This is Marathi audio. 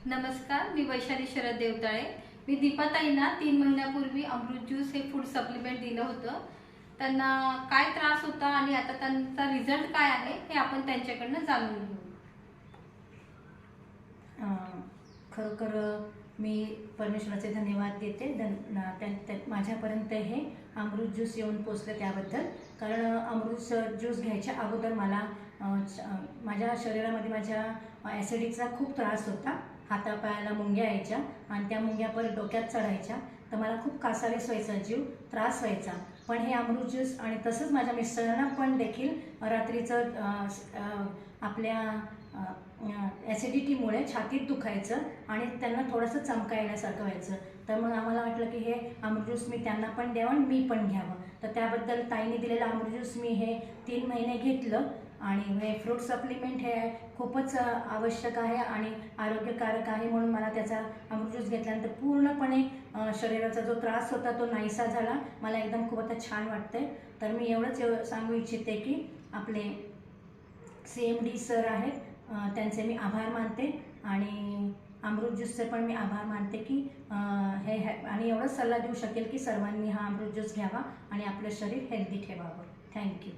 नमस्कार, मी वैशाली शरद देवताळे। मी दीपाताईंना 3 महिन्यापूर्वी अमृत ज्यूस हे फूड सप्लिमेंट दिलं होतं। त्यांना काय त्रास होता आणि आता त्यांचा रिझल्ट काय आहे हे आपण त्यांच्याकडनं जाणून घेऊ। खरोखर मी परमेश्वराचे धन्यवाद देते माझ्यापर्यंत हे अमृत ज्यूस येऊन पोचलं त्याबद्दल। कारण अमृत ज्यूस घ्यायच्या अगोदर मला माझ्या शरीरामध्ये माझ्या ॲसिडिटीचा खूप त्रास होता। हातापायाला मुंग्या यायच्या आणि त्या मुंग्या परत डोक्यात चढायच्या, तर मला खूप कासावीस व्हायचा, जीव त्रास व्हायचा। पण हे अमृत ज्यूस आणि तसंच माझ्या मिस्टरांना पण देखील रात्रीचं आपल्या ॲसिडिटीमुळे छातीत दुखायचं आणि त्यांना थोडंसं चमकायल्यासारखं व्हायचं। तर मग आम्हाला वाटलं की हे अमृत ज्यूस मी त्यांना पण द्यावं आणि मी पण घ्यावं। तर त्याबद्दल ताईने दिलेलं अमृत ज्यूस मी हे 3 महिने घेतलं आणि हे फ्रूट सप्लिमेंट हे खूपच आवश्यक आहे आणि आरोग्यकारक आहे, म्हणून मला त्याचा अमृत ज्यूस घेतल्यानंतर पूर्णपणे शरीराचा जो त्रास होता तो नाहीसा झाला। मला एकदम खूप आता छान वाटतंय। तर मी एवढंच सांगू इच्छिते की आपले CMD सर आहेत, त्यांचे मी आभार मानते आणि अमृत ज्यूसचे पण मी आभार मानते की हे आणि एवढंच सल्ला देऊ शकेल की सर्वांनी हा अमृत ज्यूस घ्यावा आणि आपलं शरीर हेल्दी ठेवावं। थँक्यू।